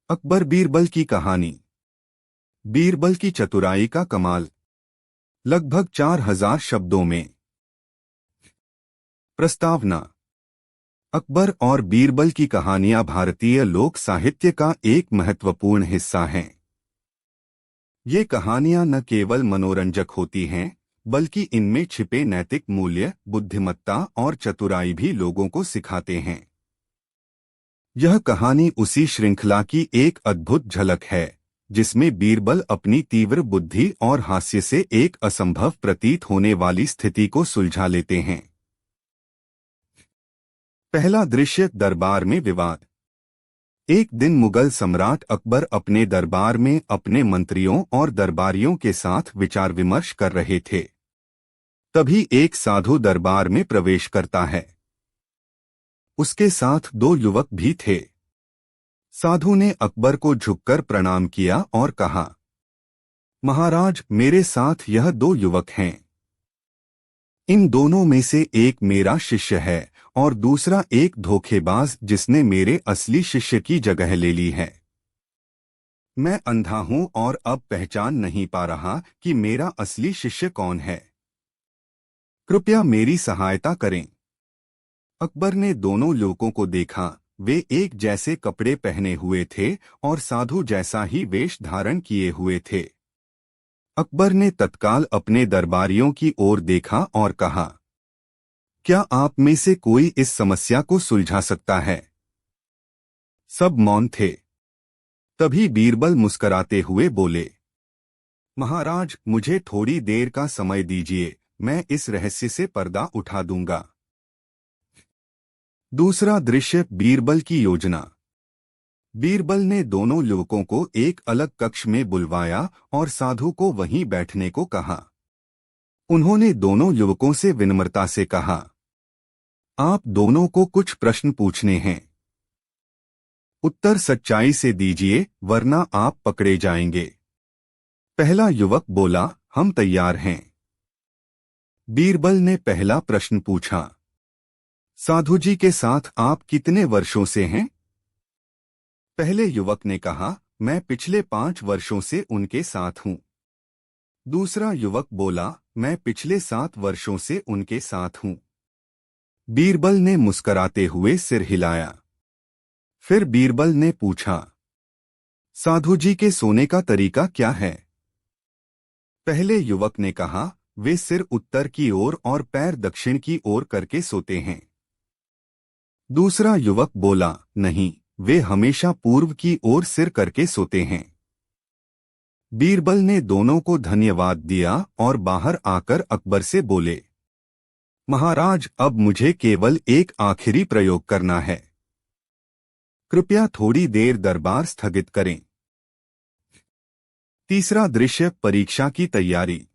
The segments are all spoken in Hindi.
अकबर बीरबल की कहानी। बीरबल की चतुराई का कमाल। लगभग 4000 शब्दों में। प्रस्तावना। अकबर और बीरबल की कहानियां भारतीय लोक साहित्य का एक महत्वपूर्ण हिस्सा हैं। ये कहानियां न केवल मनोरंजक होती हैं, बल्कि इनमें छिपे नैतिक मूल्य, बुद्धिमत्ता और चतुराई भी लोगों को सिखाते हैं। यह कहानी उसी श्रृंखला की एक अद्भुत झलक है, जिसमें बीरबल अपनी तीव्र बुद्धि और हास्य से एक असंभव प्रतीत होने वाली स्थिति को सुलझा लेते हैं। पहला दृश्य, दरबार में विवाद। एक दिन मुगल सम्राट अकबर अपने दरबार में अपने मंत्रियों और दरबारियों के साथ विचार विमर्श कर रहे थे। तभी एक साधु दरबार में प्रवेश करता है। उसके साथ दो युवक भी थे। साधु ने अकबर को झुककर प्रणाम किया और कहा, महाराज, मेरे साथ यह दो युवक हैं। इन दोनों में से एक मेरा शिष्य है और दूसरा एक धोखेबाज जिसने मेरे असली शिष्य की जगह ले ली है। मैं अंधा हूं और अब पहचान नहीं पा रहा कि मेरा असली शिष्य कौन है। कृपया मेरी सहायता करें। अकबर ने दोनों युवकों को देखा। वे एक जैसे कपड़े पहने हुए थे और साधु जैसा ही वेश धारण किए हुए थे। अकबर ने तत्काल अपने दरबारियों की ओर देखा और कहा, क्या आप में से कोई इस समस्या को सुलझा सकता है? सब मौन थे। तभी बीरबल मुस्कराते हुए बोले, महाराज, मुझे थोड़ी देर का समय दीजिए, मैं इस रहस्य से पर्दा उठा दूंगा। दूसरा दृश्य, बीरबल की योजना। बीरबल ने दोनों युवकों को एक अलग कक्ष में बुलवाया और साधु को वहीं बैठने को कहा। उन्होंने दोनों युवकों से विनम्रता से कहा, आप दोनों को कुछ प्रश्न पूछने हैं। उत्तर सच्चाई से दीजिए, वरना आप पकड़े जाएंगे। पहला युवक बोला, हम तैयार हैं। बीरबल ने पहला प्रश्न पूछा, साधु जी के साथ आप कितने वर्षों से हैं? पहले युवक ने कहा, मैं पिछले 5 वर्षों से उनके साथ हूं। दूसरा युवक बोला, मैं पिछले 7 वर्षों से उनके साथ हूं। बीरबल ने मुस्कराते हुए सिर हिलाया। फिर बीरबल ने पूछा, साधु जी के सोने का तरीका क्या है? पहले युवक ने कहा, वे सिर उत्तर की ओर और पैर दक्षिण की ओर करके सोते हैं। दूसरा युवक बोला, नहीं, वे हमेशा पूर्व की ओर सिर करके सोते हैं। बीरबल ने दोनों को धन्यवाद दिया और बाहर आकर अकबर से बोले, महाराज, अब मुझे केवल एक आखिरी प्रयोग करना है। कृपया थोड़ी देर दरबार स्थगित करें। तीसरा दृश्य, परीक्षा की तैयारी।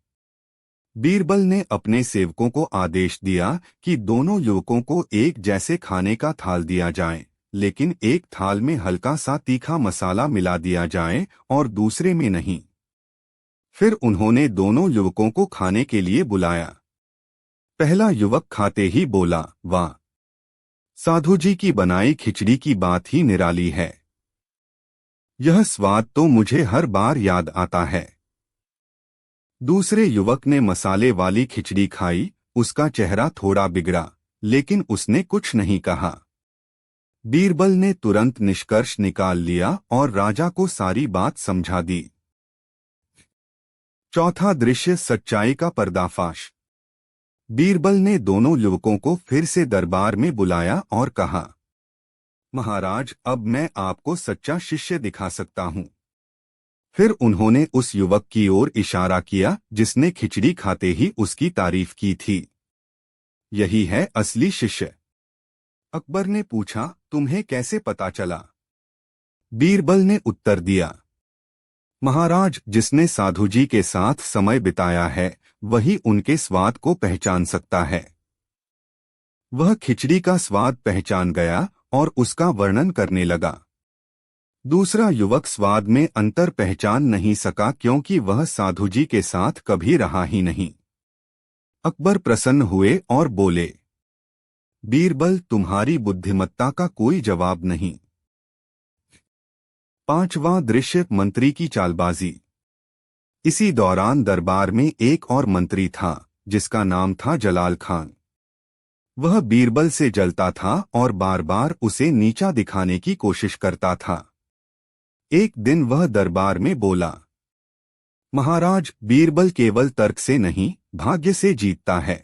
बीरबल ने अपने सेवकों को आदेश दिया कि दोनों युवकों को एक जैसे खाने का थाल दिया जाए, लेकिन एक थाल में हल्का सा तीखा मसाला मिला दिया जाए और दूसरे में नहीं। फिर उन्होंने दोनों युवकों को खाने के लिए बुलाया। पहला युवक खाते ही बोला, वाह, साधु जी की बनाई खिचड़ी की बात ही निराली है। यह स्वाद तो मुझे हर बार याद आता है। दूसरे युवक ने मसाले वाली खिचड़ी खाई। उसका चेहरा थोड़ा बिगड़ा, लेकिन उसने कुछ नहीं कहा। बीरबल ने तुरंत निष्कर्ष निकाल लिया और राजा को सारी बात समझा दी। चौथा दृश्य, सच्चाई का पर्दाफाश। बीरबल ने दोनों युवकों को फिर से दरबार में बुलाया और कहा, महाराज, अब मैं आपको सच्चा शिष्य दिखा सकता हूं। फिर उन्होंने उस युवक की ओर इशारा किया जिसने खिचड़ी खाते ही उसकी तारीफ की थी। यही है असली शिष्य। अकबर ने पूछा, तुम्हें कैसे पता चला? बीरबल ने उत्तर दिया, महाराज, जिसने साधु जी के साथ समय बिताया है वही उनके स्वाद को पहचान सकता है। वह खिचड़ी का स्वाद पहचान गया और उसका वर्णन करने लगा। दूसरा युवक स्वाद में अंतर पहचान नहीं सका क्योंकि वह साधु जी के साथ कभी रहा ही नहीं। अकबर प्रसन्न हुए और बोले, बीरबल, तुम्हारी बुद्धिमत्ता का कोई जवाब नहीं। पांचवां दृश्य, मंत्री की चालबाजी। इसी दौरान दरबार में एक और मंत्री था जिसका नाम था जलाल खान। वह बीरबल से जलता था और बार बार उसे नीचा दिखाने की कोशिश करता था। एक दिन वह दरबार में बोला, महाराज, बीरबल केवल तर्क से नहीं, भाग्य से जीतता है।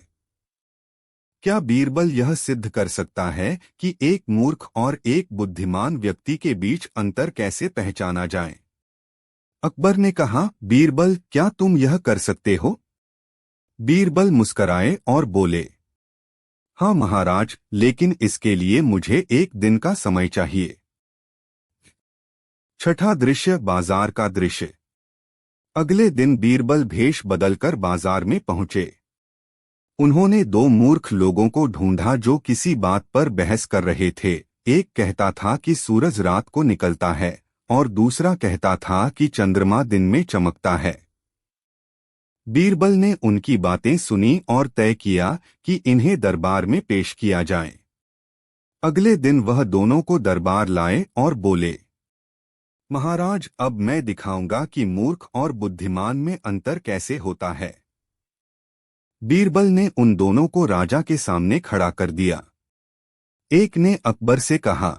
क्या बीरबल यह सिद्ध कर सकता है कि एक मूर्ख और एक बुद्धिमान व्यक्ति के बीच अंतर कैसे पहचाना जाए? अकबर ने कहा, बीरबल, क्या तुम यह कर सकते हो? बीरबल मुस्कराए और बोले, हाँ महाराज, लेकिन इसके लिए मुझे एक दिन का समय चाहिए। छठा दृश्य, बाजार का दृश्य। अगले दिन बीरबल भेष बदलकर बाजार में पहुंचे। उन्होंने दो मूर्ख लोगों को ढूंढा जो किसी बात पर बहस कर रहे थे। एक कहता था कि सूरज रात को निकलता है और दूसरा कहता था कि चंद्रमा दिन में चमकता है। बीरबल ने उनकी बातें सुनी और तय किया कि इन्हें दरबार में पेश किया जाए। अगले दिन वह दोनों को दरबार लाए और बोले, महाराज, अब मैं दिखाऊंगा कि मूर्ख और बुद्धिमान में अंतर कैसे होता है। बीरबल ने उन दोनों को राजा के सामने खड़ा कर दिया। एक ने अकबर से कहा,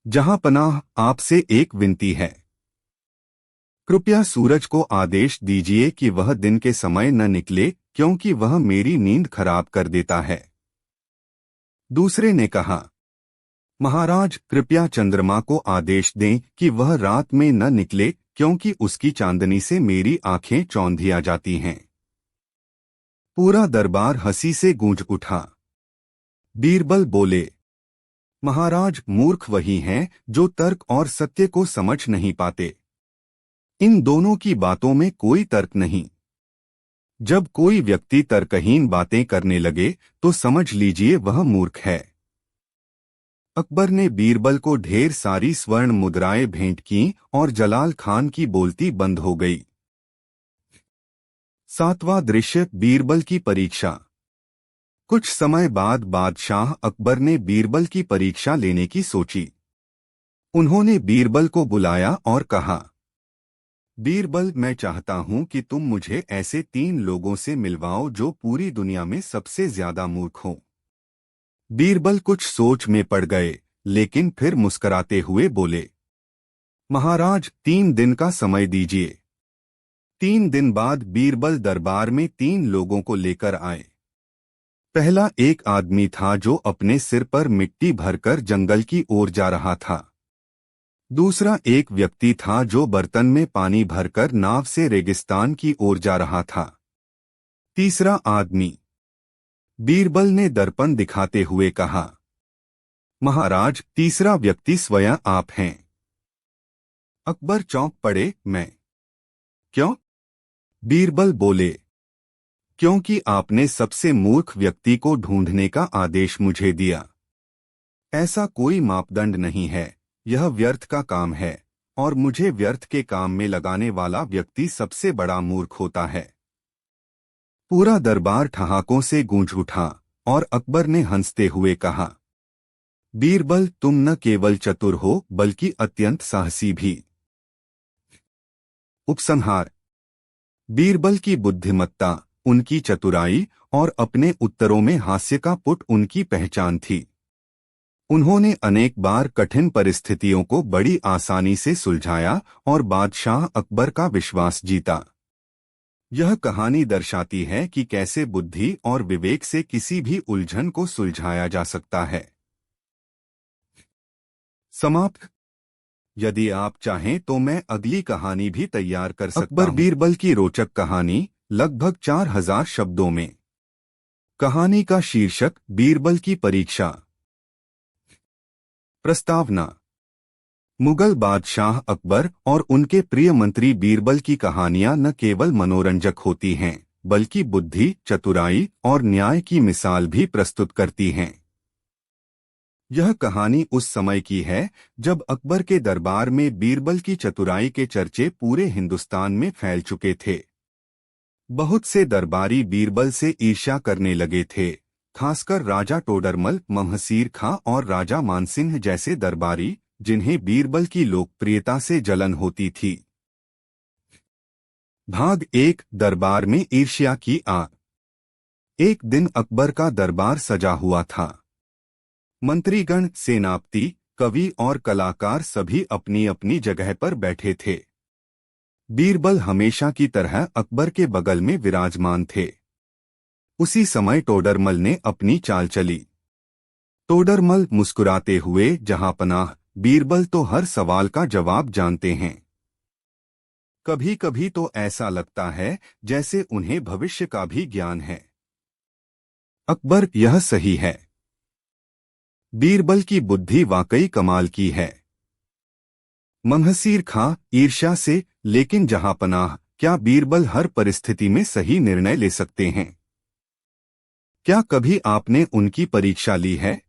जहां पनाह, आपसे एक विनती है। कृपया सूरज को आदेश दीजिए कि वह दिन के समय न निकले, क्योंकि वह मेरी नींद खराब कर देता है। दूसरे ने कहा, महाराज, कृपया चंद्रमा को आदेश दें कि वह रात में न निकले, क्योंकि उसकी चांदनी से मेरी आंखें चौंधिया जाती हैं। पूरा दरबार हंसी से गूंज उठा। बीरबल बोले, महाराज, मूर्ख वही हैं जो तर्क और सत्य को समझ नहीं पाते। इन दोनों की बातों में कोई तर्क नहीं। जब कोई व्यक्ति तर्कहीन बातें करने लगे तो समझ लीजिए वह मूर्ख है। अकबर ने बीरबल को ढेर सारी स्वर्ण मुद्राएं भेंट की और जलाल खान की बोलती बंद हो गई। सातवां दृश्य, बीरबल की परीक्षा। कुछ समय बाद बादशाह अकबर ने बीरबल की परीक्षा लेने की सोची। उन्होंने बीरबल को बुलाया और कहा, बीरबल, मैं चाहता हूं कि तुम मुझे ऐसे 3 लोगों से मिलवाओ जो पूरी दुनिया में सबसे ज्यादा मूर्ख हों। बीरबल कुछ सोच में पड़ गए, लेकिन फिर मुस्कराते हुए बोले, महाराज, 3 दिन का समय दीजिए। 3 दिन बाद बीरबल दरबार में 3 लोगों को लेकर आए। पहला एक आदमी था जो अपने सिर पर मिट्टी भरकर जंगल की ओर जा रहा था। दूसरा एक व्यक्ति था जो बर्तन में पानी भरकर नाव से रेगिस्तान की ओर जा रहा था। तीसरा आदमी। बीरबल ने दर्पण दिखाते हुए कहा, महाराज, तीसरा व्यक्ति स्वयं आप हैं। अकबर चौंक पड़े, मैं? क्यों? बीरबल बोले, क्योंकि आपने सबसे मूर्ख व्यक्ति को ढूंढने का आदेश मुझे दिया। ऐसा कोई मापदंड नहीं है, यह व्यर्थ का काम है, और मुझे व्यर्थ के काम में लगाने वाला व्यक्ति सबसे बड़ा मूर्ख होता है। पूरा दरबार ठहाकों से गूंज उठा और अकबर ने हंसते हुए कहा, बीरबल, तुम न केवल चतुर हो बल्कि अत्यंत साहसी भी। उपसंहार। बीरबल की बुद्धिमत्ता, उनकी चतुराई और अपने उत्तरों में हास्य का पुट उनकी पहचान थी। उन्होंने अनेक बार कठिन परिस्थितियों को बड़ी आसानी से सुलझाया और बादशाह अकबर का विश्वास जीता। यह कहानी दर्शाती है कि कैसे बुद्धि और विवेक से किसी भी उलझन को सुलझाया जा सकता है। समाप्त। यदि आप चाहें तो मैं अगली कहानी भी तैयार कर सकता हूं। अकबर बीरबल की रोचक कहानी, लगभग 4000 शब्दों में। कहानी का शीर्षक, बीरबल की परीक्षा। प्रस्तावना। मुगल बादशाह अकबर और उनके प्रिय मंत्री बीरबल की कहानियां न केवल मनोरंजक होती हैं, बल्कि बुद्धि, चतुराई और न्याय की मिसाल भी प्रस्तुत करती हैं। यह कहानी उस समय की है जब अकबर के दरबार में बीरबल की चतुराई के चर्चे पूरे हिंदुस्तान में फैल चुके थे। बहुत से दरबारी बीरबल से ईर्ष्या करने लगे थे, खासकर राजा टोडरमल, महसीर खां और राजा मानसिंह जैसे दरबारी, जिन्हें बीरबल की लोकप्रियता से जलन होती थी। भाग 1 दरबार में ईर्ष्या की आग। एक दिन अकबर का दरबार सजा हुआ था। मंत्रीगण, सेनापति, कवि और कलाकार सभी अपनी अपनी जगह पर बैठे थे। बीरबल हमेशा की तरह अकबर के बगल में विराजमान थे। उसी समय टोडरमल ने अपनी चाल चली। टोडरमल मुस्कुराते हुए, जहांपनाह, बीरबल तो हर सवाल का जवाब जानते हैं। कभी कभी तो ऐसा लगता है जैसे उन्हें भविष्य का भी ज्ञान है। अकबर, यह सही है। बीरबल की बुद्धि वाकई कमाल की है। मंहसीर खां, ईर्ष्या से, लेकिन जहांपनाह, क्या बीरबल हर परिस्थिति में सही निर्णय ले सकते हैं? क्या कभी आपने उनकी परीक्षा ली है?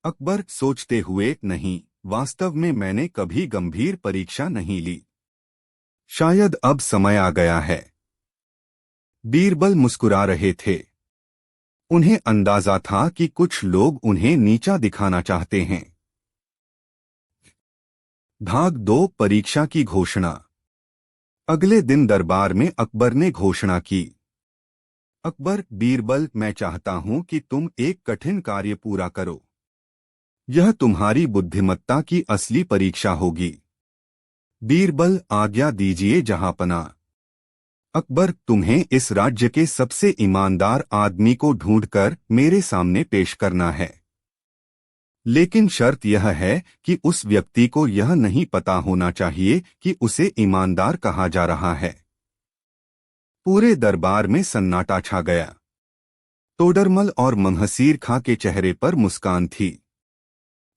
अकबर, सोचते हुए, नहीं, वास्तव में मैंने कभी गंभीर परीक्षा नहीं ली। शायद अब समय आ गया है। बीरबल मुस्कुरा रहे थे। उन्हें अंदाजा था कि कुछ लोग उन्हें नीचा दिखाना चाहते हैं। भाग 2 परीक्षा की घोषणा। अगले दिन दरबार में अकबर ने घोषणा की। अकबर, बीरबल, मैं चाहता हूं कि तुम एक कठिन कार्य पूरा करो। यह तुम्हारी बुद्धिमत्ता की असली परीक्षा होगी। बीरबल, आज्ञा दीजिए जहांपनाह। अकबर, तुम्हें इस राज्य के सबसे ईमानदार आदमी को ढूंढकर मेरे सामने पेश करना है। लेकिन शर्त यह है कि उस व्यक्ति को यह नहीं पता होना चाहिए कि उसे ईमानदार कहा जा रहा है। पूरे दरबार में सन्नाटा छा गया। टोडरमल और मंहसीर खां के चेहरे पर मुस्कान थी।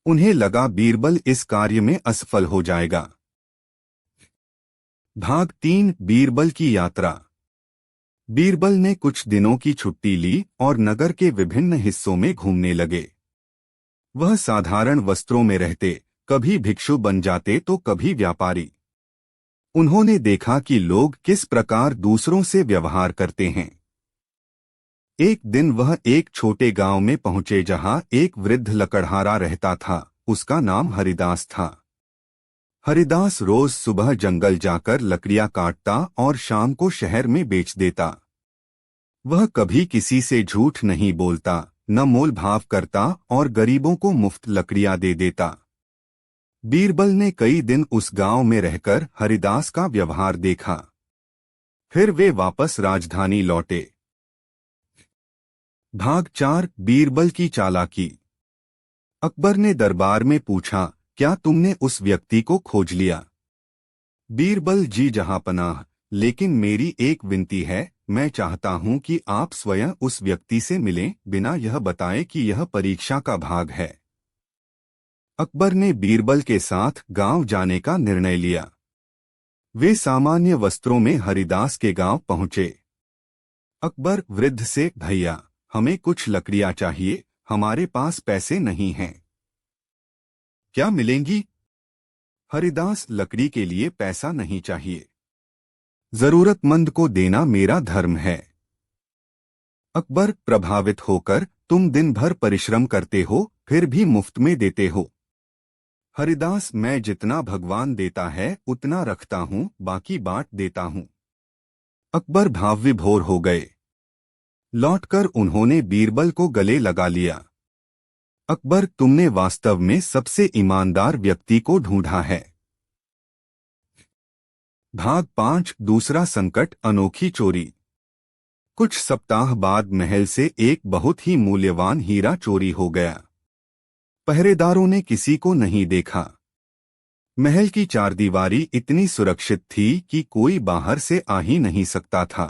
उन्हें लगा बीरबल इस कार्य में असफल हो जाएगा। भाग 3 बीरबल की यात्रा। बीरबल ने कुछ दिनों की छुट्टी ली और नगर के विभिन्न हिस्सों में घूमने लगे। वह साधारण वस्त्रों में रहते, कभी भिक्षु बन जाते तो कभी व्यापारी। उन्होंने देखा कि लोग किस प्रकार दूसरों से व्यवहार करते हैं। एक दिन वह एक छोटे गांव में पहुंचे जहां एक वृद्ध लकड़हारा रहता था। उसका नाम हरिदास था। हरिदास रोज सुबह जंगल जाकर लकड़ियां काटता और शाम को शहर में बेच देता। वह कभी किसी से झूठ नहीं बोलता, न मोल भाव करता और गरीबों को मुफ्त लकड़ियां दे देता। बीरबल ने कई दिन उस गांव में रहकर हरिदास का व्यवहार देखा। फिर वे वापस राजधानी लौटे। भाग 4 बीरबल की चालाकी। अकबर ने दरबार में पूछा, क्या तुमने उस व्यक्ति को खोज लिया? बीरबल, जी जहांपनाह, लेकिन मेरी एक विनती है। मैं चाहता हूं कि आप स्वयं उस व्यक्ति से मिलें, बिना यह बताए कि यह परीक्षा का भाग है। अकबर ने बीरबल के साथ गांव जाने का निर्णय लिया। वे सामान्य वस्त्रों में हरिदास के गांव पहुंचे। अकबर वृद्ध से, भैया, हमें कुछ लकड़ियां चाहिए, हमारे पास पैसे नहीं हैं। क्या मिलेंगी? हरिदास, लकड़ी के लिए पैसा नहीं चाहिए। जरूरतमंद को देना मेरा धर्म है। अकबर प्रभावित होकर, तुम दिन भर परिश्रम करते हो, फिर भी मुफ्त में देते हो। हरिदास, मैं जितना भगवान देता है उतना रखता हूं, बाकी बांट देता हूं। अकबर भावविभोर हो गए। लौटकर उन्होंने बीरबल को गले लगा लिया। अकबर, तुमने वास्तव में सबसे ईमानदार व्यक्ति को ढूंढा है। भाग 5 दूसरा संकट, अनोखी चोरी। कुछ सप्ताह बाद महल से एक बहुत ही मूल्यवान हीरा चोरी हो गया। पहरेदारों ने किसी को नहीं देखा। महल की चारदीवारी इतनी सुरक्षित थी कि कोई बाहर से आ ही नहीं सकता था।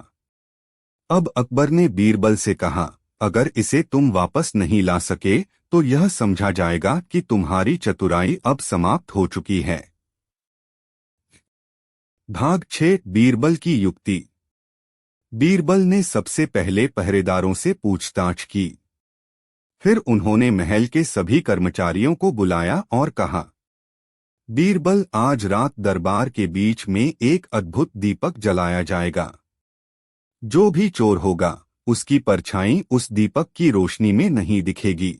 अब अकबर ने बीरबल से कहा, अगर इसे तुम वापस नहीं ला सके तो यह समझा जाएगा कि तुम्हारी चतुराई अब समाप्त हो चुकी है। भाग 6 बीरबल की युक्ति। बीरबल ने सबसे पहले पहरेदारों से पूछताछ की। फिर उन्होंने महल के सभी कर्मचारियों को बुलाया और कहा, बीरबल, आज रात दरबार के बीच में एक अद्भुत दीपक जलाया जाएगा। जो भी चोर होगा, उसकी परछाई उस दीपक की रोशनी में नहीं दिखेगी।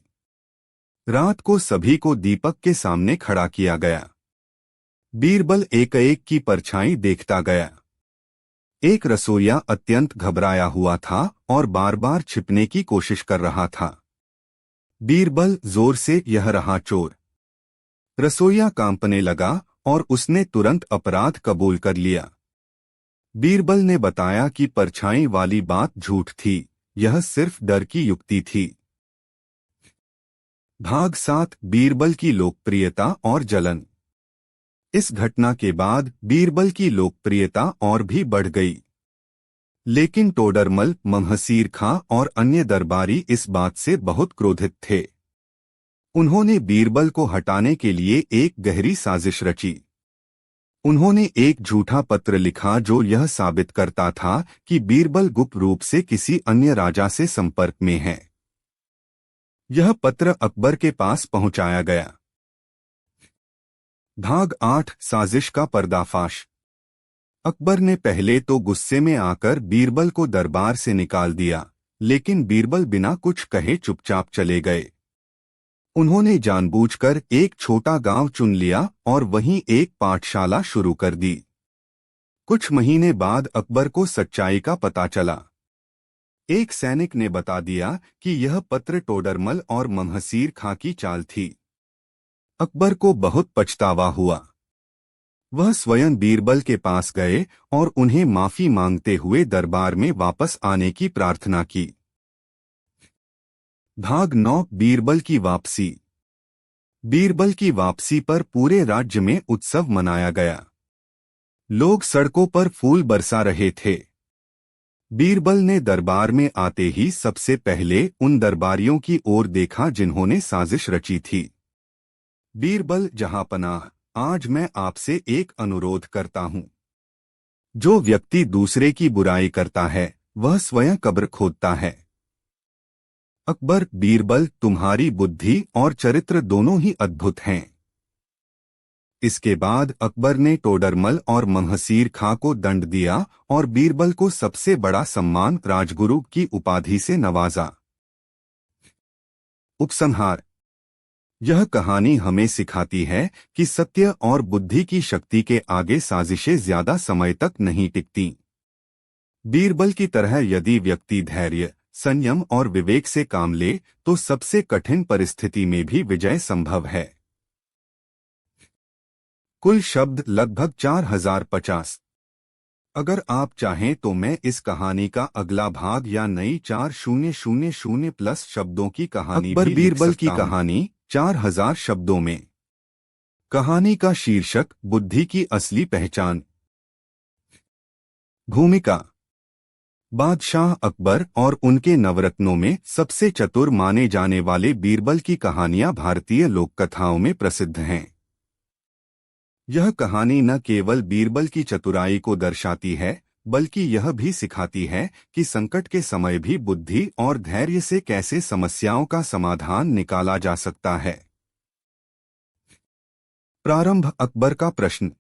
रात को सभी को दीपक के सामने खड़ा किया गया। बीरबल एक एक की परछाई देखता गया। एक रसोइया अत्यंत घबराया हुआ था और बार बार छिपने की कोशिश कर रहा था। बीरबल जोर से, यह रहा चोर। रसोइया कांपने लगा और उसने तुरंत अपराध कबूल कर लिया। बीरबल ने बताया कि परछाई वाली बात झूठ थी, यह सिर्फ डर की युक्ति थी। भाग 7 बीरबल की लोकप्रियता और जलन। इस घटना के बाद बीरबल की लोकप्रियता और भी बढ़ गई। लेकिन टोडरमल, महसीर खां और अन्य दरबारी इस बात से बहुत क्रोधित थे। उन्होंने बीरबल को हटाने के लिए एक गहरी साजिश रची। उन्होंने एक झूठा पत्र लिखा जो यह साबित करता था कि बीरबल गुप्त रूप से किसी अन्य राजा से संपर्क में है। यह पत्र अकबर के पास पहुंचाया गया। भाग 8 साजिश का पर्दाफाश। अकबर ने पहले तो गुस्से में आकर बीरबल को दरबार से निकाल दिया, लेकिन बीरबल बिना कुछ कहे चुपचाप चले गए। उन्होंने जानबूझकर एक छोटा गांव चुन लिया और वहीं एक पाठशाला शुरू कर दी। कुछ महीने बाद अकबर को सच्चाई का पता चला। एक सैनिक ने बता दिया कि यह पत्र टोडरमल और महसीर खां की चाल थी। अकबर को बहुत पछतावा हुआ। वह स्वयं बीरबल के पास गए और उन्हें माफी मांगते हुए दरबार में वापस आने की प्रार्थना की। भाग 9 बीरबल की वापसी। बीरबल की वापसी पर पूरे राज्य में उत्सव मनाया गया। लोग सड़कों पर फूल बरसा रहे थे। बीरबल ने दरबार में आते ही सबसे पहले उन दरबारियों की ओर देखा जिन्होंने साजिश रची थी। बीरबल जहांपनाह, आज मैं आपसे एक अनुरोध करता हूं। जो व्यक्ति दूसरे की बुराई करता है वह स्वयं कब्र खोदता है। अकबर, बीरबल, तुम्हारी बुद्धि और चरित्र दोनों ही अद्भुत हैं। इसके बाद अकबर ने टोडरमल और महसीर खां को दंड दिया और बीरबल को सबसे बड़ा सम्मान राजगुरु की उपाधि से नवाजा। उपसंहार। यह कहानी हमें सिखाती है कि सत्य और बुद्धि की शक्ति के आगे साजिशें ज्यादा समय तक नहीं टिकती। बीरबल की तरह यदि व्यक्ति धैर्य, संयम और विवेक से काम ले तो सबसे कठिन परिस्थिति में भी विजय संभव है। कुल शब्द लगभग 4050। अगर आप चाहें तो मैं इस कहानी का अगला भाग या नई 4000 प्लस शब्दों की कहानी अकबर भी बीरबल लिख की सकता हूं। कहानी 4000 शब्दों में। कहानी का शीर्षक, बुद्धि की असली पहचान। भूमिका। बादशाह अकबर और उनके नवरत्नों में सबसे चतुर माने जाने वाले बीरबल की कहानियां भारतीय लोककथाओं में प्रसिद्ध हैं। यह कहानी न केवल बीरबल की चतुराई को दर्शाती है, बल्कि यह भी सिखाती है कि संकट के समय भी बुद्धि और धैर्य से कैसे समस्याओं का समाधान निकाला जा सकता है। प्रारंभ। अकबर का प्रश्न।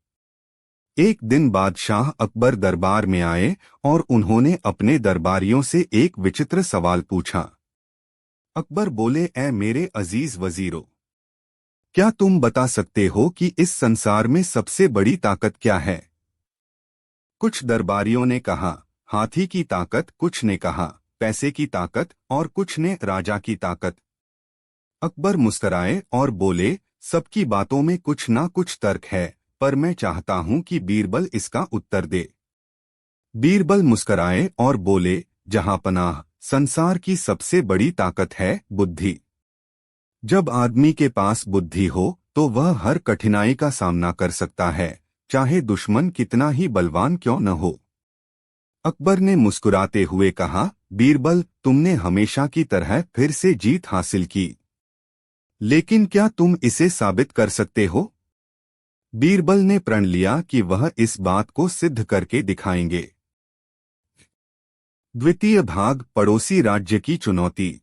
एक दिन बादशाह अकबर दरबार में आए और उन्होंने अपने दरबारियों से एक विचित्र सवाल पूछा। अकबर बोले, ऐ मेरे अजीज वजीरों, क्या तुम बता सकते हो कि इस संसार में सबसे बड़ी ताकत क्या है? कुछ दरबारियों ने कहा, हाथी की ताकत, कुछ ने कहा, पैसे की ताकत और कुछ ने राजा की ताकत। अकबर मुस्कराए और बोले, सबकी बातों में कुछ ना कुछ तर्क है, पर मैं चाहता हूं कि बीरबल इसका उत्तर दे। बीरबल मुस्कराए और बोले, जहांपनाह, संसार की सबसे बड़ी ताकत है बुद्धि। जब आदमी के पास बुद्धि हो तो वह हर कठिनाई का सामना कर सकता है, चाहे दुश्मन कितना ही बलवान क्यों न हो। अकबर ने मुस्कुराते हुए कहा, बीरबल, तुमने हमेशा की तरह फिर से जीत हासिल की, लेकिन क्या तुम इसे साबित कर सकते हो? बीरबल ने प्रण लिया कि वह इस बात को सिद्ध करके दिखाएंगे। द्वितीय भाग, पड़ोसी राज्य की चुनौती।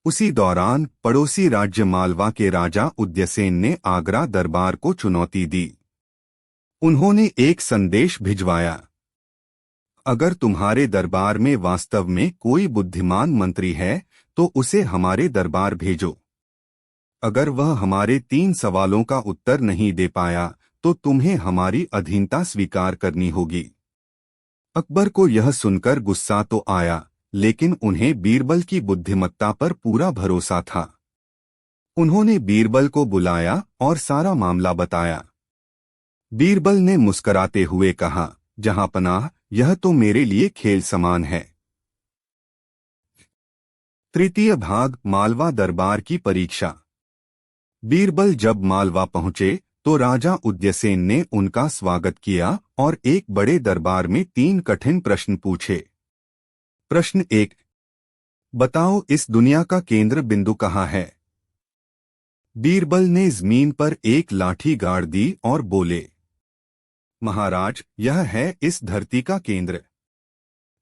उसी दौरान पड़ोसी राज्य मालवा के राजा उदयसेन ने आगरा दरबार को चुनौती दी। उन्होंने एक संदेश भिजवाया, अगर तुम्हारे दरबार में वास्तव में कोई बुद्धिमान मंत्री है तो उसे हमारे दरबार भेजो। अगर वह हमारे 3 सवालों का उत्तर नहीं दे पाया तो तुम्हें हमारी अधीनता स्वीकार करनी होगी। अकबर को यह सुनकर गुस्सा तो आया, लेकिन उन्हें बीरबल की बुद्धिमत्ता पर पूरा भरोसा था। उन्होंने बीरबल को बुलाया और सारा मामला बताया। बीरबल ने मुस्कुराते हुए कहा, जहांपनाह, यह तो मेरे लिए खेल समान है। तृतीय भाग, मालवा दरबार की परीक्षा। बीरबल जब मालवा पहुंचे तो राजा उदयसेन ने उनका स्वागत किया और एक बड़े दरबार में 3 कठिन प्रश्न पूछे। प्रश्न 1, बताओ इस दुनिया का केंद्र बिंदु कहाँ है? बीरबल ने जमीन पर एक लाठी गाड़ दी और बोले, महाराज, यह है इस धरती का केंद्र।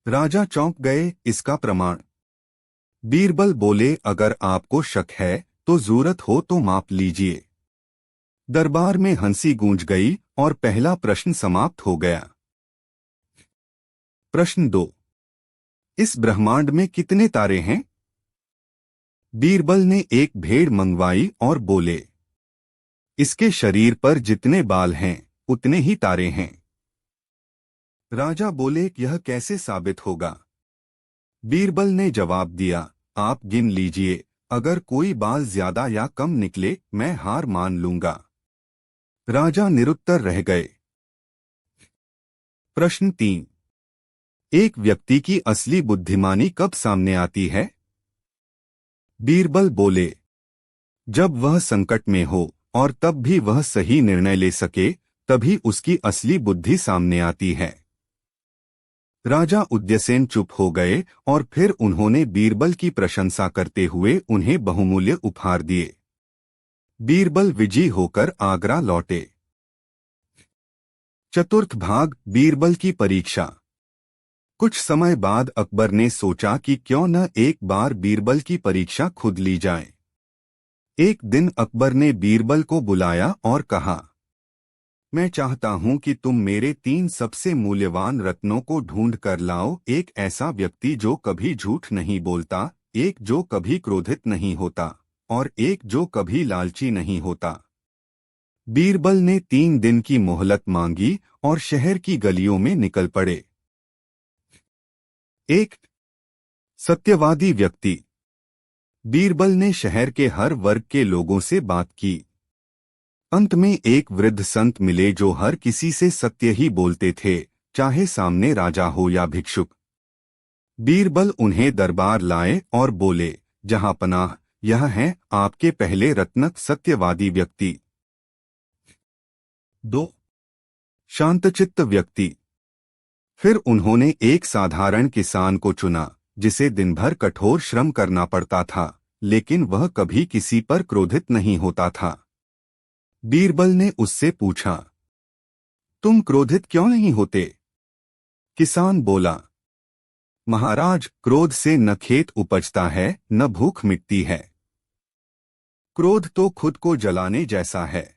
राजा चौंक गए, इसका प्रमाण? बीरबल बोले, अगर आपको शक है तो जरूरत हो तो माप लीजिए। दरबार में हंसी गूंज गई और पहला प्रश्न समाप्त हो गया। प्रश्न 2, इस ब्रह्मांड में कितने तारे हैं? बीरबल ने एक भेड़ मंगवाई और बोले, इसके शरीर पर जितने बाल हैं उतने ही तारे हैं। राजा बोले, यह कैसे साबित होगा? बीरबल ने जवाब दिया, आप गिन लीजिए, अगर कोई बाल ज्यादा या कम निकले मैं हार मान लूंगा। राजा निरुत्तर रह गए। प्रश्न 3, एक व्यक्ति की असली बुद्धिमानी कब सामने आती है? बीरबल बोले, जब वह संकट में हो और तब भी वह सही निर्णय ले सके, तभी उसकी असली बुद्धि सामने आती है। राजा उदयसेन चुप हो गए और फिर उन्होंने बीरबल की प्रशंसा करते हुए उन्हें बहुमूल्य उपहार दिए। बीरबल विजयी होकर आगरा लौटे। चतुर्थ भाग, बीरबल की परीक्षा। कुछ समय बाद अकबर ने सोचा कि क्यों न एक बार बीरबल की परीक्षा खुद ली जाए। एक दिन अकबर ने बीरबल को बुलाया और कहा, मैं चाहता हूं कि तुम मेरे 3 सबसे मूल्यवान रत्नों को ढूंढ कर लाओ। एक ऐसा व्यक्ति जो कभी झूठ नहीं बोलता, एक जो कभी क्रोधित नहीं होता और एक जो कभी लालची नहीं होता। बीरबल ने 3 दिन की मोहलत मांगी और शहर की गलियों में निकल पड़े। 1, सत्यवादी व्यक्ति। बीरबल ने शहर के हर वर्ग के लोगों से बात की। अंत में एक वृद्ध संत मिले जो हर किसी से सत्य ही बोलते थे, चाहे सामने राजा हो या भिक्षुक। बीरबल उन्हें दरबार लाए और बोले, जहांपनाह, यह है आपके पहले रत्न, सत्यवादी व्यक्ति। 2, शांतचित्त व्यक्ति। फिर उन्होंने एक साधारण किसान को चुना जिसे दिन भर कठोर श्रम करना पड़ता था, लेकिन वह कभी किसी पर क्रोधित नहीं होता था। बीरबल ने उससे पूछा, तुम क्रोधित क्यों नहीं होते? किसान बोला, महाराज, क्रोध से न खेत उपजता है न भूख मिटती है। क्रोध तो खुद को जलाने जैसा है।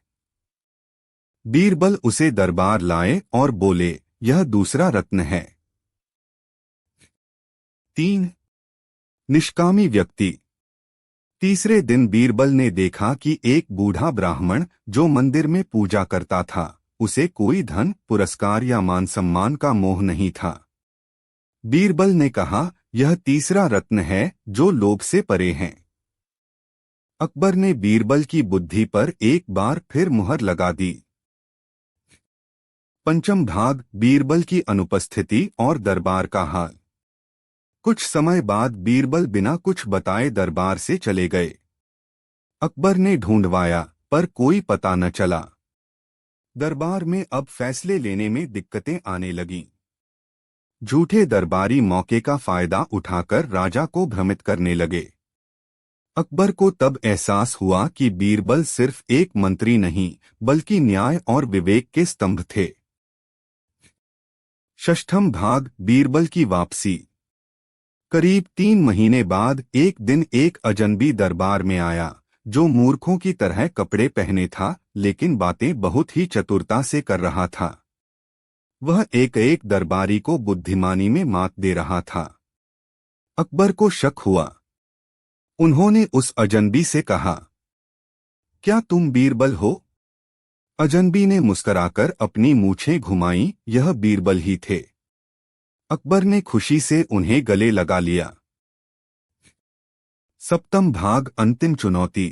बीरबल उसे दरबार लाए और बोले, यह दूसरा रत्न है। 3, निष्कामी व्यक्ति। तीसरे दिन बीरबल ने देखा कि एक बूढ़ा ब्राह्मण जो मंदिर में पूजा करता था, उसे कोई धन, पुरस्कार या मान सम्मान का मोह नहीं था। बीरबल ने कहा, यह तीसरा रत्न है जो लोभ से परे है। अकबर ने बीरबल की बुद्धि पर एक बार फिर मुहर लगा दी। पंचम भाग, बीरबल की अनुपस्थिति और दरबार का हाल। कुछ समय बाद बीरबल बिना कुछ बताए दरबार से चले गए। अकबर ने ढूंढवाया पर कोई पता न चला। दरबार में अब फैसले लेने में दिक्कतें आने लगीं। झूठे दरबारी मौके का फायदा उठाकर राजा को भ्रमित करने लगे। अकबर को तब एहसास हुआ कि बीरबल सिर्फ एक मंत्री नहीं बल्कि न्याय और विवेक के स्तंभ थे। षष्ठम भाग, बीरबल की वापसी। करीब 3 महीने बाद एक दिन एक अजनबी दरबार में आया जो मूर्खों की तरह कपड़े पहने था, लेकिन बातें बहुत ही चतुरता से कर रहा था। वह एक एक दरबारी को बुद्धिमानी में मात दे रहा था। अकबर को शक हुआ। उन्होंने उस अजनबी से कहा, क्या तुम बीरबल हो? अजनबी ने मुस्कराकर अपनी मूछें घुमाई। यह बीरबल ही थे। अकबर ने खुशी से उन्हें गले लगा लिया। सप्तम भाग, अंतिम चुनौती।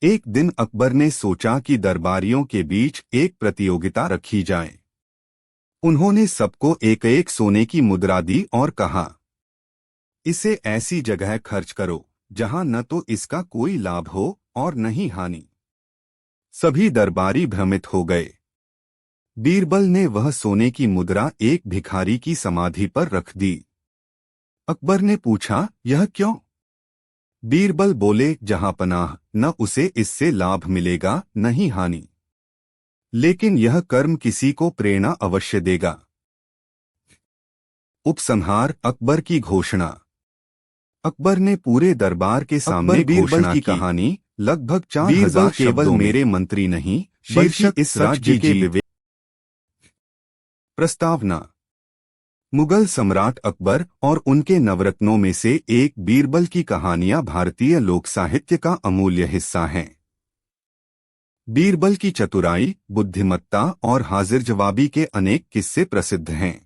एक दिन अकबर ने सोचा कि दरबारियों के बीच एक प्रतियोगिता रखी जाए। उन्होंने सबको एक एक सोने की मुद्रा दी और कहा, इसे ऐसी जगह खर्च करो जहां न तो इसका कोई लाभ हो और न ही हानि। सभी दरबारी भ्रमित हो गए। बीरबल ने वह सोने की मुद्रा एक भिखारी की समाधि पर रख दी। अकबर ने पूछा, यह क्यों? बीरबल बोले, जहां पनाह, न उसे इससे लाभ मिलेगा न ही हानि, लेकिन यह कर्म किसी को प्रेरणा अवश्य देगा। उपसंहार, अकबर की घोषणा। अकबर ने पूरे दरबार के सामने बीरबल की कहानी लगभग 4000 केवल मेरे मंत्री नहीं, शीर्षक इस राज्य के विवेक। प्रस्तावना। मुगल सम्राट अकबर और उनके नवरत्नों में से एक बीरबल की कहानियां भारतीय लोक साहित्य का अमूल्य हिस्सा हैं। बीरबल की चतुराई, बुद्धिमत्ता और हाजिर जवाबी के अनेक किस्से प्रसिद्ध हैं।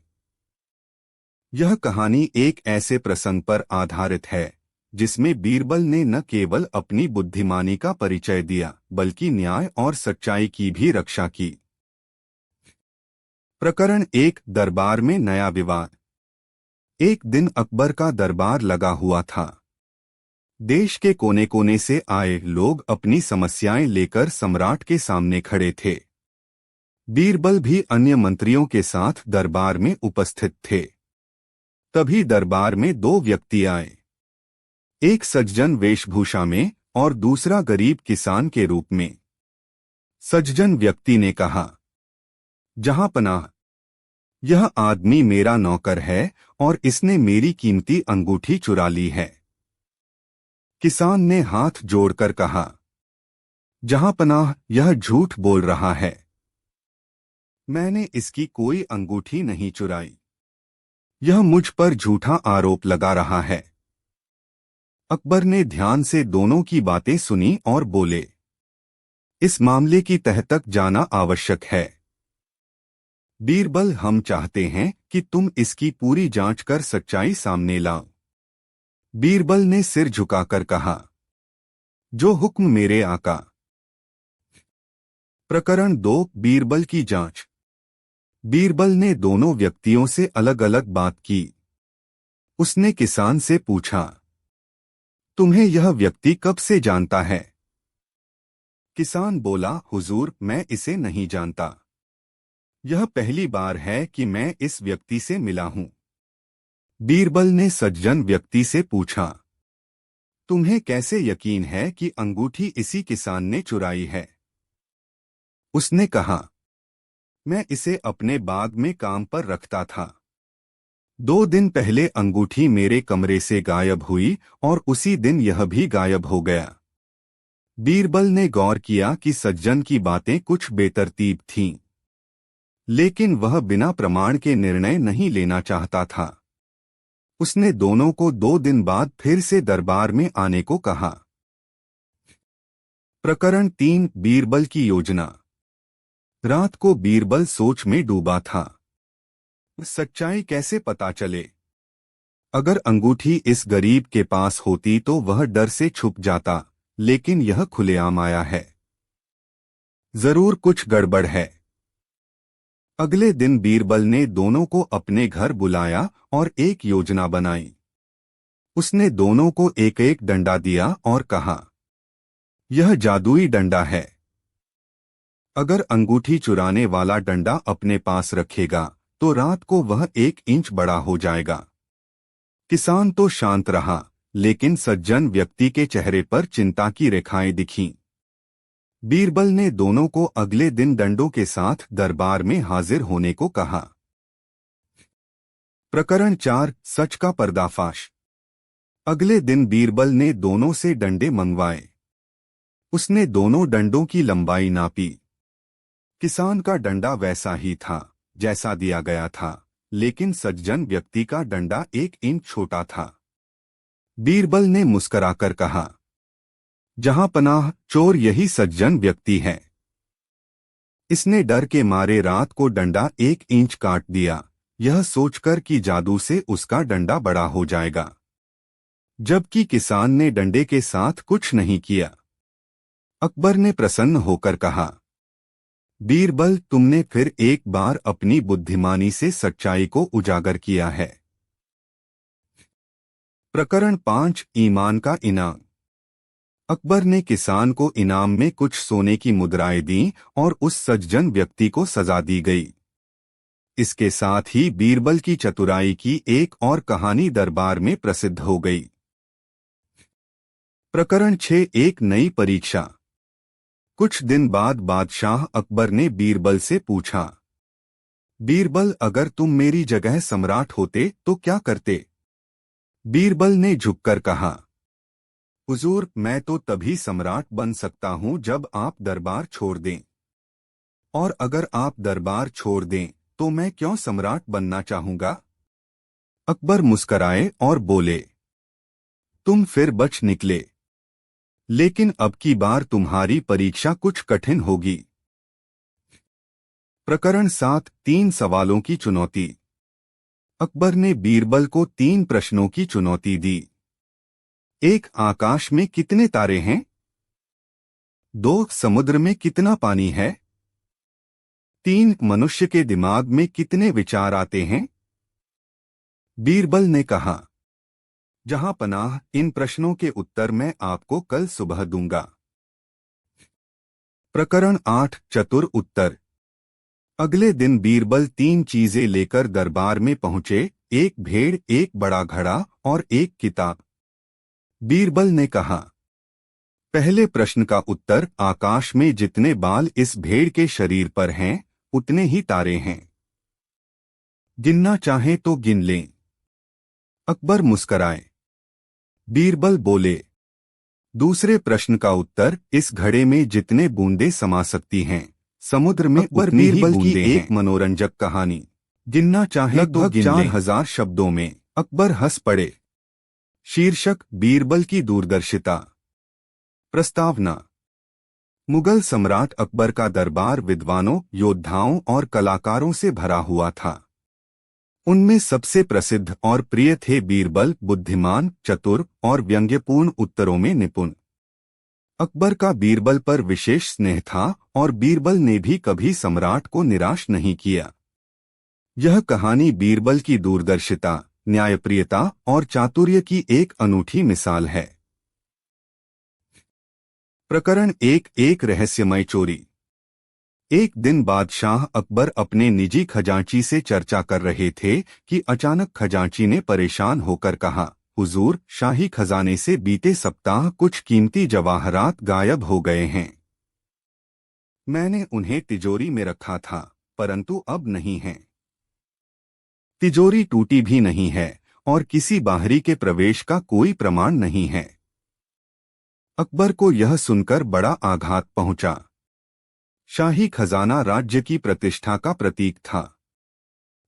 यह कहानी एक ऐसे प्रसंग पर आधारित है जिसमें बीरबल ने न केवल अपनी बुद्धिमानी का परिचय दिया बल्कि न्याय और सच्चाई की भी रक्षा की। प्रकरण 1, दरबार में नया विवाद। एक दिन अकबर का दरबार लगा हुआ था। देश के कोने कोने से आए लोग अपनी समस्याएं लेकर सम्राट के सामने खड़े थे। बीरबल भी अन्य मंत्रियों के साथ दरबार में उपस्थित थे। तभी दरबार में दो व्यक्ति आए, एक सज्जन वेशभूषा में और दूसरा गरीब किसान के रूप में। सज्जन व्यक्ति ने कहा, जहां पनाह, यह आदमी मेरा नौकर है और इसने मेरी कीमती अंगूठी चुरा ली है। किसान ने हाथ जोड़कर कहा, जहां पनाह, यह झूठ बोल रहा है। मैंने इसकी कोई अंगूठी नहीं चुराई। यह मुझ पर झूठा आरोप लगा रहा है। अकबर ने ध्यान से दोनों की बातें सुनी और बोले, इस मामले की तह तक जाना आवश्यक है। बीरबल, हम चाहते हैं कि तुम इसकी पूरी जांच कर सच्चाई सामने लाओ। बीरबल ने सिर झुकाकर कहा, जो हुक्म मेरे आका। प्रकरण 2, बीरबल की जांच। बीरबल ने दोनों व्यक्तियों से अलग अलग बात की। उसने किसान से पूछा, तुम्हें यह व्यक्ति कब से जानता है? किसान बोला, हुजूर, मैं इसे नहीं जानता। यह पहली बार है कि मैं इस व्यक्ति से मिला हूं। बीरबल ने सज्जन व्यक्ति से पूछा, तुम्हें कैसे यकीन है कि अंगूठी इसी किसान ने चुराई है? उसने कहा, मैं इसे अपने बाग में काम पर रखता था। 2 दिन पहले अंगूठी मेरे कमरे से गायब हुई और उसी दिन यह भी गायब हो गया। बीरबल ने गौर किया कि सज्जन की बातें कुछ बेतरतीब थीं, लेकिन वह बिना प्रमाण के निर्णय नहीं लेना चाहता था। उसने दोनों को 2 दिन बाद फिर से दरबार में आने को कहा। प्रकरण 3, बीरबल की योजना। रात को बीरबल सोच में डूबा था। सच्चाई कैसे पता चले? अगर अंगूठी इस गरीब के पास होती तो वह डर से छुप जाता, लेकिन यह खुलेआम आया है। जरूर कुछ गड़बड़ है। अगले दिन बीरबल ने दोनों को अपने घर बुलाया और एक योजना बनाई। उसने दोनों को एक एक डंडा दिया और कहा, यह जादुई डंडा है। अगर अंगूठी चुराने वाला डंडा अपने पास रखेगा तो रात को वह 1 इंच बड़ा हो जाएगा। किसान तो शांत रहा, लेकिन सज्जन व्यक्ति के चेहरे पर चिंता की रेखाएं दिखीं। बीरबल ने दोनों को अगले दिन डंडों के साथ दरबार में हाजिर होने को कहा। प्रकरण 4, सच का पर्दाफाश। अगले दिन बीरबल ने दोनों से डंडे मंगवाए। उसने दोनों डंडों की लंबाई नापी। किसान का डंडा वैसा ही था जैसा दिया गया था, लेकिन सज्जन व्यक्ति का डंडा 1 इंच छोटा था। बीरबल ने मुस्कराकर कहा, जहां पनाह, चोर यही सज्जन व्यक्ति है। इसने डर के मारे रात को डंडा 1 इंच काट दिया, यह सोचकर कि जादू से उसका डंडा बड़ा हो जाएगा। जबकि किसान ने डंडे के साथ कुछ नहीं किया। अकबर ने प्रसन्न होकर कहा, बीरबल, तुमने फिर एक बार अपनी बुद्धिमानी से सच्चाई को उजागर किया है। प्रकरण 5, ईमान का इनाम। अकबर ने किसान को इनाम में कुछ सोने की मुद्राएं दी और उस सज्जन व्यक्ति को सजा दी गई। इसके साथ ही बीरबल की चतुराई की एक और कहानी दरबार में प्रसिद्ध हो गई। प्रकरण 6, एक नई परीक्षा। कुछ दिन बाद बादशाह अकबर ने बीरबल से पूछा, बीरबल, अगर तुम मेरी जगह सम्राट होते तो क्या करते? बीरबल ने झुककर कहा, हुजूर, मैं तो तभी सम्राट बन सकता हूं जब आप दरबार छोड़ दें। और अगर आप दरबार छोड़ दें तो मैं क्यों सम्राट बनना चाहूंगा? अकबर मुस्कराए और बोले, तुम फिर बच निकले, लेकिन अब की बार तुम्हारी परीक्षा कुछ कठिन होगी। प्रकरण 7, 3 सवालों की चुनौती। अकबर ने बीरबल को 3 प्रश्नों की चुनौती दी। 1, आकाश में कितने तारे हैं? 2, समुद्र में कितना पानी है? 3, मनुष्य के दिमाग में कितने विचार आते हैं? बीरबल ने कहा, जहां पनाह, इन प्रश्नों के उत्तर मैं आपको कल सुबह दूंगा। प्रकरण 8, चतुर उत्तर। अगले दिन बीरबल 3 चीजें लेकर दरबार में पहुंचे, एक भेड़, एक बड़ा घड़ा और एक किताब। बीरबल ने कहा, पहले प्रश्न का उत्तर, आकाश में जितने बाल इस भेड़ के शरीर पर हैं उतने ही तारे हैं। गिनना चाहें तो गिन लें। अकबर मुस्कराए। बीरबल बोले, दूसरे प्रश्न का उत्तर, इस घड़े में जितने बूंदें समा सकती हैं समुद्र में उतनी ही बूंदें हैं। एक मनोरंजक कहानी। गिनना चाहे तो गिन 4000 शब्दों में। अकबर हंस पड़े। शीर्षक, बीरबल की दूरदर्शिता। प्रस्तावना। मुगल सम्राट अकबर का दरबार विद्वानों, योद्धाओं और कलाकारों से भरा हुआ था। उनमें सबसे प्रसिद्ध और प्रिय थे बीरबल, बुद्धिमान, चतुर और व्यंग्यपूर्ण उत्तरों में निपुण। अकबर का बीरबल पर विशेष स्नेह था और बीरबल ने भी कभी सम्राट को निराश नहीं किया। यह कहानी बीरबल की दूरदर्शिता, न्यायप्रियता और चातुर्य की एक अनूठी मिसाल है। प्रकरण 1, एक रहस्यमय चोरी। एक दिन बादशाह अकबर अपने निजी खजांची से चर्चा कर रहे थे कि अचानक खजांची ने परेशान होकर कहा, हुजूर, शाही खजाने से बीते सप्ताह कुछ कीमती जवाहरात गायब हो गए हैं। मैंने उन्हें तिजोरी में रखा था, परंतु अब नहीं हैं। तिजोरी टूटी भी नहीं है और किसी बाहरी के प्रवेश का कोई प्रमाण नहीं है। अकबर को यह सुनकर बड़ा आघात पहुंचा। शाही खजाना राज्य की प्रतिष्ठा का प्रतीक था।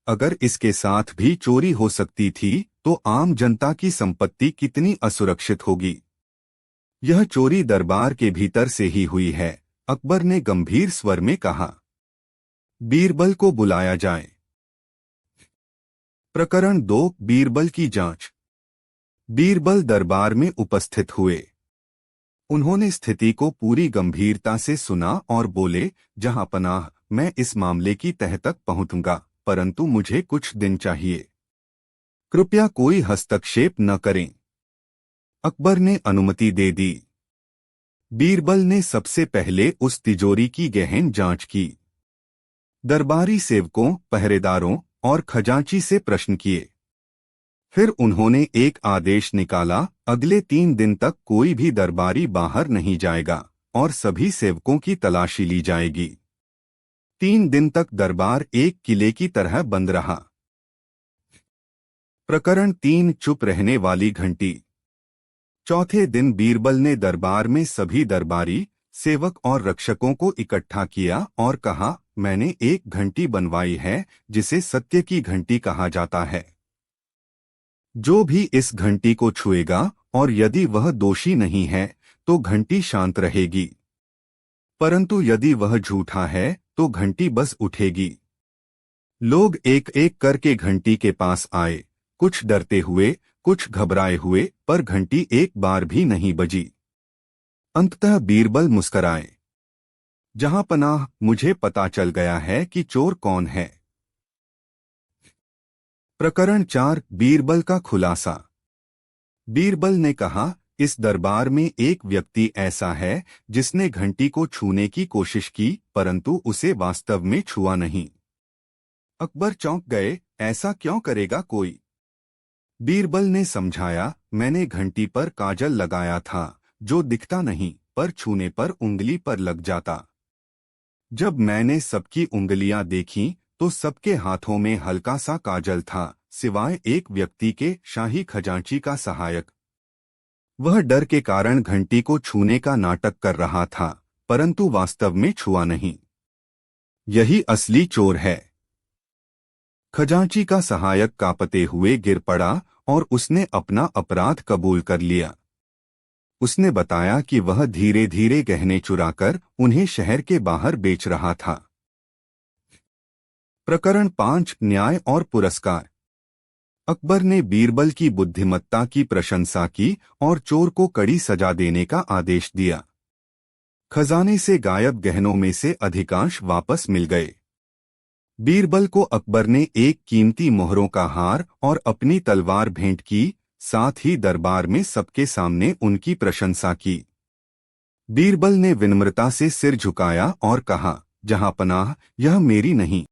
अगर इसके साथ भी चोरी हो सकती थी तो आम जनता की संपत्ति कितनी असुरक्षित होगी। यह चोरी दरबार के भीतर से ही हुई है, अकबर ने गंभीर स्वर में कहा। बीरबल को बुलाया जाए। प्रकरण 2, बीरबल की जांच। बीरबल दरबार में उपस्थित हुए। उन्होंने स्थिति को पूरी गंभीरता से सुना और बोले, जहां पनाह, मैं इस मामले की तह तक पहुंचूंगा, परंतु मुझे कुछ दिन चाहिए। कृपया कोई हस्तक्षेप न करें। अकबर ने अनुमति दे दी। बीरबल ने सबसे पहले उस तिजोरी की गहन जांच की। दरबारी सेवकों, पहरेदारों और खजांची से प्रश्न किए। फिर उन्होंने एक आदेश निकाला, अगले 3 दिन तक कोई भी दरबारी बाहर नहीं जाएगा और सभी सेवकों की तलाशी ली जाएगी। 3 दिन तक दरबार एक किले की तरह बंद रहा। प्रकरण 3, चुप रहने वाली घंटी। चौथे दिन बीरबल ने दरबार में सभी दरबारी, सेवक और रक्षकों को इकट्ठा किया और कहा, मैंने एक घंटी बनवाई है जिसे सत्य की घंटी कहा जाता है। जो भी इस घंटी को छुएगा और यदि वह दोषी नहीं है तो घंटी शांत रहेगी, परंतु यदि वह झूठा है तो घंटी बस उठेगी। लोग एक एक करके घंटी के पास आए, कुछ डरते हुए, कुछ घबराए हुए, पर घंटी एक बार भी नहीं बजी। अंततः बीरबल मुस्कराए। जहां पनाह, मुझे पता चल गया है कि चोर कौन है। प्रकरण 4, बीरबल का खुलासा। बीरबल ने कहा, इस दरबार में एक व्यक्ति ऐसा है जिसने घंटी को छूने की कोशिश की, परंतु उसे वास्तव में छुआ नहीं। अकबर चौंक गए, ऐसा क्यों करेगा कोई? बीरबल ने समझाया, मैंने घंटी पर काजल लगाया था, जो दिखता नहीं, पर छूने पर उंगली पर लग जाता। जब मैंने सबकी उंगलियां देखीं, तो सबके हाथों में हल्का सा काजल था, सिवाय एक व्यक्ति के, शाही खजांची का सहायक। वह डर के कारण घंटी को छूने का नाटक कर रहा था, परंतु वास्तव में छुआ नहीं। यही असली चोर है। खजांची का सहायक कांपते हुए गिर पड़ा और उसने अपना अपराध कबूल कर लिया। उसने बताया कि वह धीरे धीरे गहने चुराकर उन्हें शहर के बाहर बेच रहा था। प्रकरण 5, न्याय और पुरस्कार। अकबर ने बीरबल की बुद्धिमत्ता की प्रशंसा की और चोर को कड़ी सजा देने का आदेश दिया। खजाने से गायब गहनों में से अधिकांश वापस मिल गए। बीरबल को अकबर ने एक कीमती मोहरों का हार और अपनी तलवार भेंट की, साथ ही दरबार में सबके सामने उनकी प्रशंसा की। बीरबल ने विनम्रता से सिर झुकाया और कहा, जहां पनाह, यह मेरी नहीं,